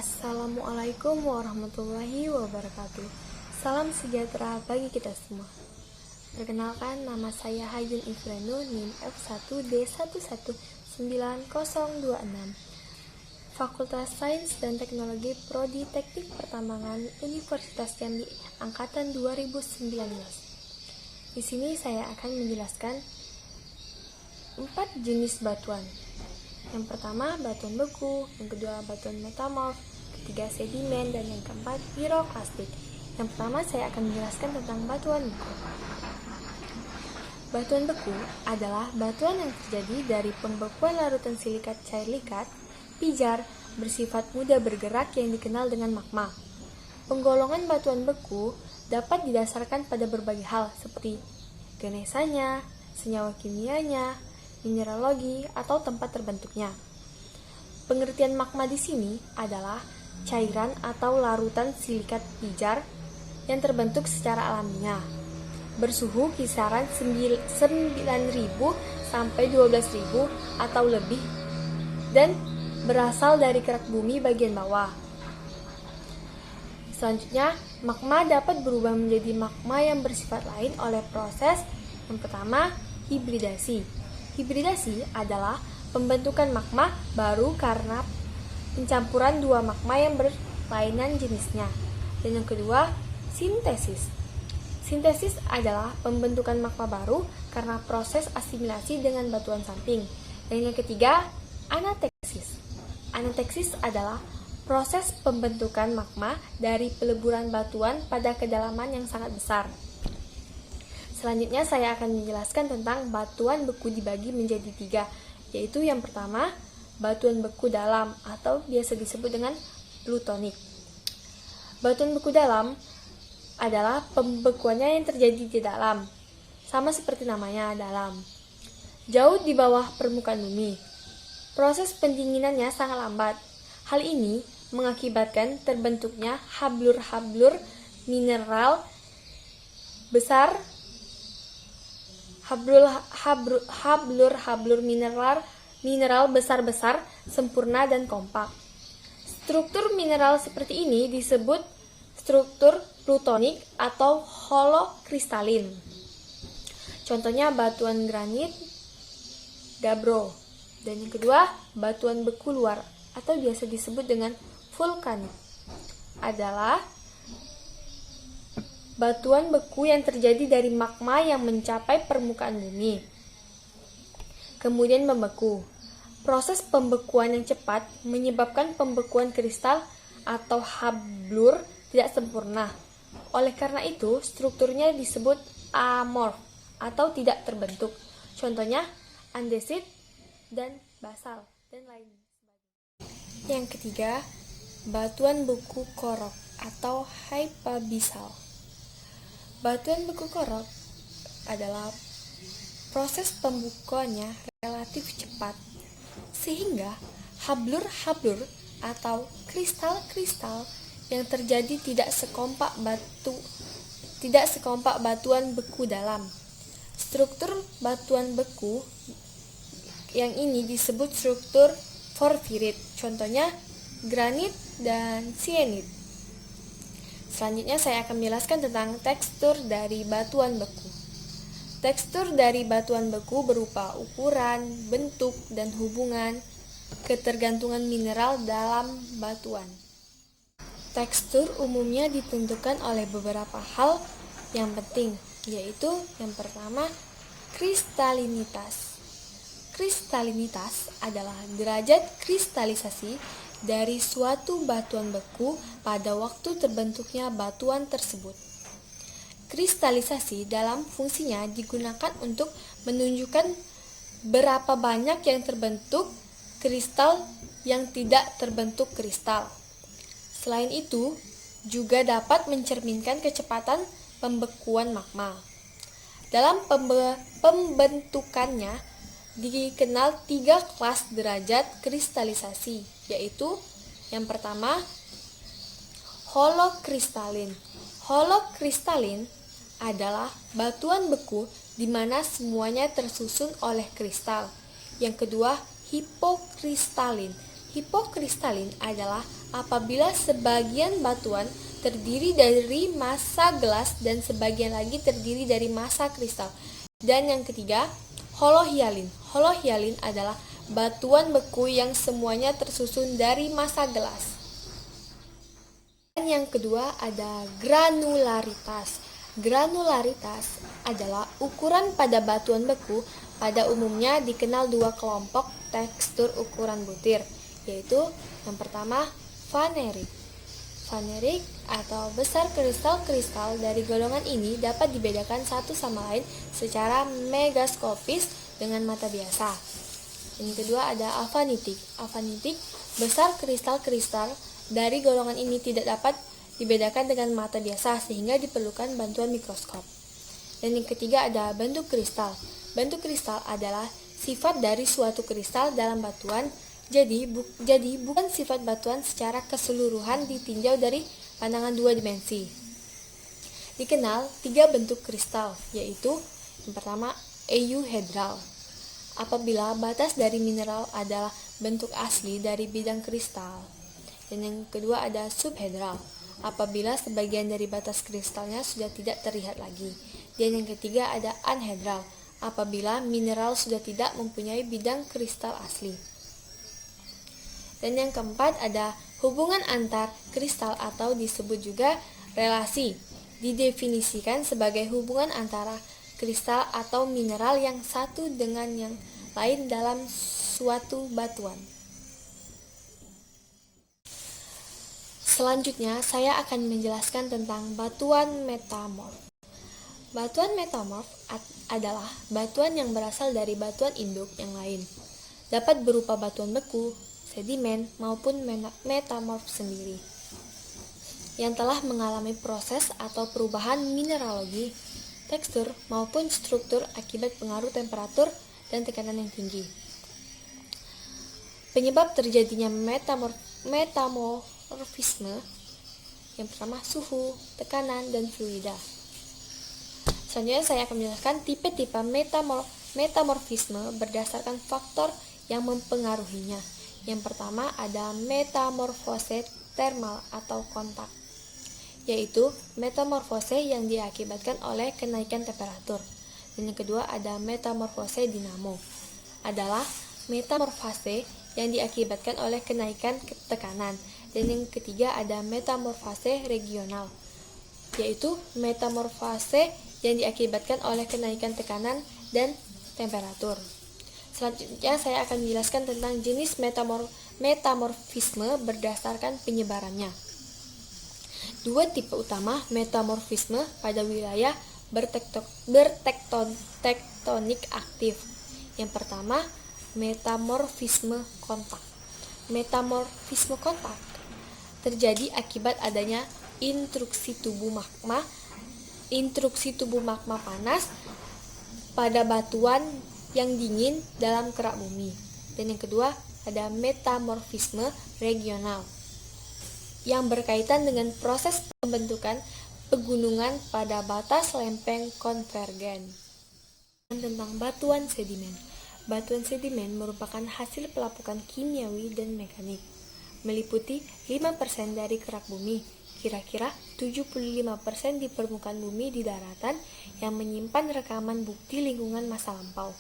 Assalamualaikum warahmatullahi wabarakatuh. Salam sejahtera bagi kita semua. Perkenalkan, nama saya Hayun Ifranu, NIM F1D1190026, Fakultas Sains dan Teknologi Prodi Teknik Pertambangan Universitas Jambi Angkatan 2019. Di sini saya akan menjelaskan 4 jenis batuan. Yang pertama, batuan beku, yang kedua, batuan metamorf, ketiga, sedimen, dan yang keempat, piroklastik. Yang pertama, saya akan menjelaskan tentang batuan beku. Batuan beku adalah batuan yang terjadi dari pembekuan larutan silikat cair likat, pijar, bersifat mudah bergerak yang dikenal dengan magma. Penggolongan batuan beku dapat didasarkan pada berbagai hal seperti genesanya, senyawa kimianya, mineralogi, atau tempat terbentuknya. Pengertian magma di sini adalah cairan atau larutan silikat pijar yang terbentuk secara alamiah, bersuhu kisaran 9.000 sampai 12.000 atau lebih, dan berasal dari kerak bumi bagian bawah. Selanjutnya, magma dapat berubah menjadi magma yang bersifat lain oleh proses yang pertama, hibridasi. Hibridasi adalah pembentukan magma baru karena pencampuran dua magma yang berlainan jenisnya. Dan yang kedua, sintesis. Sintesis adalah pembentukan magma baru karena proses asimilasi dengan batuan samping. Dan yang ketiga, anateksis. Anateksis adalah proses pembentukan magma dari peleburan batuan pada kedalaman yang sangat besar. Selanjutnya saya akan menjelaskan tentang batuan beku dibagi menjadi 3, yaitu yang pertama, batuan beku dalam atau biasa disebut dengan plutonik. Batuan beku dalam adalah pembekuannya yang terjadi di dalam, sama seperti namanya, dalam, jauh di bawah permukaan bumi. Proses pendinginannya sangat lambat. Hal ini mengakibatkan terbentuknya hablur-hablur mineral besar. Hablur mineral besar-besar, sempurna dan kompak. Struktur mineral seperti ini disebut struktur plutonik atau holokristalin. Contohnya batuan granit, gabbro. Dan yang kedua, batuan beku luar atau biasa disebut dengan vulkanik adalah batuan beku yang terjadi dari magma yang mencapai permukaan bumi, kemudian membeku. Proses pembekuan yang cepat menyebabkan pembekuan kristal atau hablur tidak sempurna. Oleh karena itu, strukturnya disebut amorf atau tidak terbentuk. Contohnya andesit dan basal dan lainnya. Yang ketiga, batuan beku korok atau hypabisal. Batuan beku korok adalah proses pembekuannya relatif cepat, sehingga hablur-hablur atau kristal-kristal yang terjadi tidak sekompak batuan beku dalam. Struktur batuan beku yang ini disebut struktur porfirit, contohnya granit dan sienit. Selanjutnya saya akan menjelaskan tentang tekstur dari batuan beku. Tekstur dari batuan beku berupa ukuran, bentuk, dan hubungan ketergantungan mineral dalam batuan. Tekstur umumnya ditentukan oleh beberapa hal yang penting, yaitu yang pertama, kristalinitas. Kristalinitas adalah derajat kristalisasi dari suatu batuan beku pada waktu terbentuknya batuan tersebut. Kristalisasi dalam fungsinya digunakan untuk menunjukkan berapa banyak yang terbentuk kristal yang tidak terbentuk kristal. Selain itu, juga dapat mencerminkan kecepatan pembekuan magma. Dalam pembentukannya dikenal 3 kelas derajat kristalisasi, yaitu yang pertama, holokristalin. Holokristalin adalah batuan beku di mana semuanya tersusun oleh kristal. Yang kedua, hipokristalin. Hipokristalin adalah apabila sebagian batuan terdiri dari massa gelas dan sebagian lagi terdiri dari massa kristal. Dan yang ketiga, holohialin. Holohialin adalah batuan beku yang semuanya tersusun dari massa gelas. Dan yang kedua ada granularitas. Granularitas adalah ukuran pada batuan beku. Pada umumnya dikenal dua kelompok tekstur ukuran butir, yaitu yang pertama vanerik. Vanerik atau besar kristal-kristal dari golongan ini dapat dibedakan satu sama lain secara megaskopis dengan mata biasa. Yang kedua ada avanitik. Avanitik, besar kristal-kristal dari golongan ini tidak dapat dibedakan dengan mata biasa sehingga diperlukan bantuan mikroskop. Dan yang ketiga ada bentuk kristal. Bentuk kristal adalah sifat dari suatu kristal dalam batuan. Jadi bukan sifat batuan secara keseluruhan ditinjau dari pandangan dua dimensi. Dikenal tiga bentuk kristal, yaitu yang pertama euhedral. Apabila batas dari mineral adalah bentuk asli dari bidang kristal. Dan yang kedua ada subhedral. Apabila sebagian dari batas kristalnya sudah tidak terlihat lagi. Dan yang ketiga ada anhedral. Apabila mineral sudah tidak mempunyai bidang kristal asli. Dan yang keempat ada hubungan antar kristal atau disebut juga relasi. Didefinisikan sebagai hubungan antara kristal atau mineral yang satu dengan yang lain dalam suatu batuan. Selanjutnya saya akan menjelaskan tentang batuan metamorf. Batuan metamorf adalah batuan yang berasal dari batuan induk yang lain. Dapat berupa batuan beku, sedimen, maupun metamorf sendiri yang telah mengalami proses atau perubahan mineralogi, tekstur, maupun struktur akibat pengaruh temperatur dan tekanan yang tinggi. Penyebab terjadinya metamorfisme yang pertama suhu, tekanan, dan fluida. Selanjutnya saya akan menjelaskan tipe-tipe metamorfisme berdasarkan faktor yang mempengaruhinya. Yang pertama ada metamorfose termal atau kontak, yaitu metamorfose yang diakibatkan oleh kenaikan temperatur. Dan yang kedua ada metamorfose dinamo, adalah metamorfase yang diakibatkan oleh kenaikan tekanan. Dan yang ketiga ada metamorfase regional, yaitu metamorfase yang diakibatkan oleh kenaikan tekanan dan temperatur. Selanjutnya saya akan menjelaskan tentang jenis metamorfisme berdasarkan penyebarannya. Dua tipe utama metamorfisme pada wilayah bertektonik aktif. Yang pertama, metamorfisme kontak. Metamorfisme kontak terjadi akibat adanya intruksi tubuh magma panas pada batuan yang dingin dalam kerak bumi. Dan yang kedua ada metamorfisme regional yang berkaitan dengan proses pembentukan pegunungan pada batas lempeng konvergen. Tentang batuan sedimen. Batuan sedimen merupakan hasil pelapukan kimiawi dan mekanik, meliputi 5% dari kerak bumi, kira-kira 75% di permukaan bumi di daratan yang menyimpan rekaman bukti lingkungan masa lampau.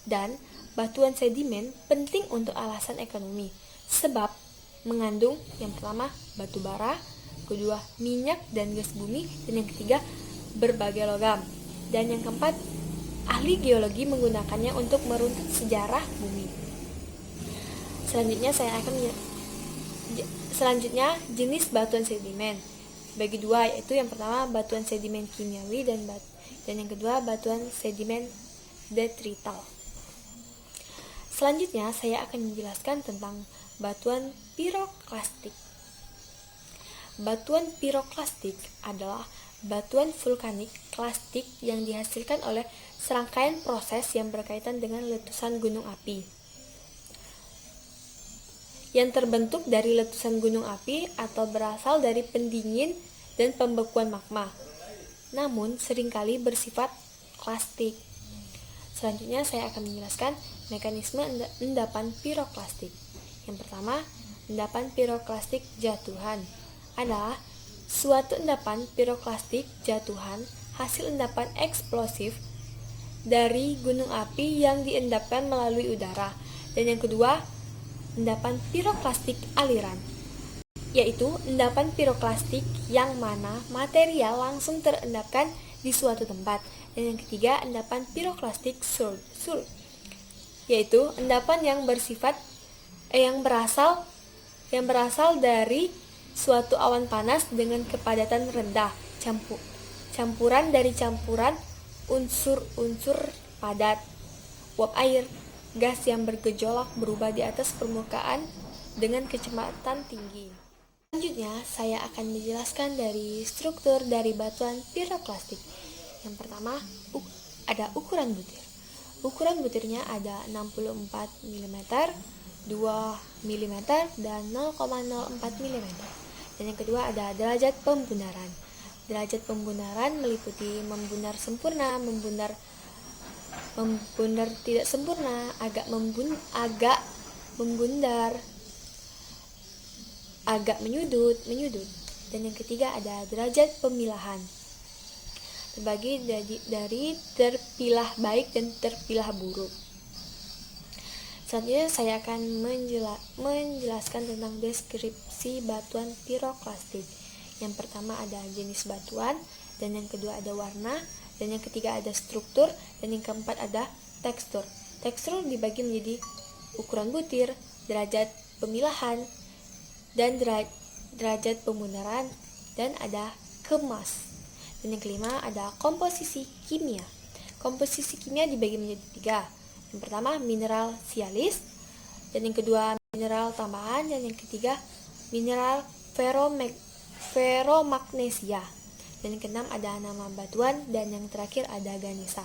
Dan batuan sedimen penting untuk alasan ekonomi, sebab mengandung yang pertama batu bara, kedua minyak dan gas bumi, dan yang ketiga berbagai logam. Dan yang keempat, ahli geologi menggunakannya untuk meruntut sejarah bumi. Selanjutnya jenis batuan sedimen bagi dua, yaitu yang pertama batuan sedimen kimiawi dan yang kedua batuan sedimen detrital. Selanjutnya saya akan menjelaskan tentang batuan piroklastik. Batuan piroklastik adalah batuan vulkanik klastik yang dihasilkan oleh serangkaian proses yang berkaitan dengan letusan gunung api. Yang terbentuk dari letusan gunung api atau berasal dari pendingin dan pembekuan magma, namun seringkali bersifat klastik. Selanjutnya saya akan menjelaskan mekanisme endapan piroklastik. Yang pertama, endapan piroklastik jatuhan adalah suatu endapan piroklastik jatuhan hasil endapan eksplosif dari gunung api yang diendapkan melalui udara. Dan yang kedua, endapan piroklastik aliran, yaitu endapan piroklastik yang mana material langsung terendapkan di suatu tempat. Dan yang ketiga, endapan piroklastik surge, yaitu endapan yang berasal dari suatu awan panas dengan kepadatan rendah, campuran dari campuran unsur-unsur padat, uap air, gas yang bergejolak berubah di atas permukaan dengan kecepatan tinggi. Selanjutnya, saya akan menjelaskan dari struktur dari batuan piroklastik. Yang pertama, ada ukuran butir. Ukuran butirnya ada 64 mm, 2 mm, dan 0,04 mm. Dan yang kedua ada derajat pembunaran. Derajat pembunaran meliputi membunar sempurna, membunar tidak sempurna, agak membundar, agak menyudut. Dan yang ketiga ada derajat pemilahan. Terbagi dari terpilah baik dan terpilah buruk. Selanjutnya saya akan menjelaskan tentang deskripsi batuan piroklastik. Yang pertama ada jenis batuan, dan yang kedua ada warna, dan yang ketiga ada struktur, dan yang keempat ada tekstur. Tekstur dibagi menjadi ukuran butir, derajat pemilahan, dan derajat pembunaran, dan ada kemas. Dan yang kelima ada komposisi kimia. Komposisi kimia dibagi menjadi 3. Yang pertama mineral sialis, dan yang kedua mineral tambahan, dan yang ketiga mineral feromagnesia, dan yang keenam ada nama batuan, dan yang terakhir ada ganesa.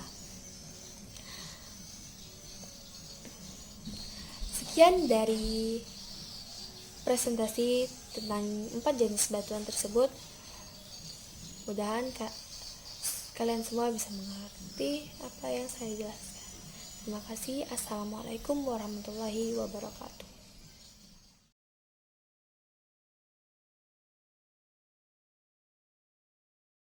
Sekian dari presentasi tentang 4 jenis batuan tersebut. Mudahan kalian semua bisa mengerti apa yang saya jelaskan. Terima kasih. Assalamualaikum warahmatullahi wabarakatuh.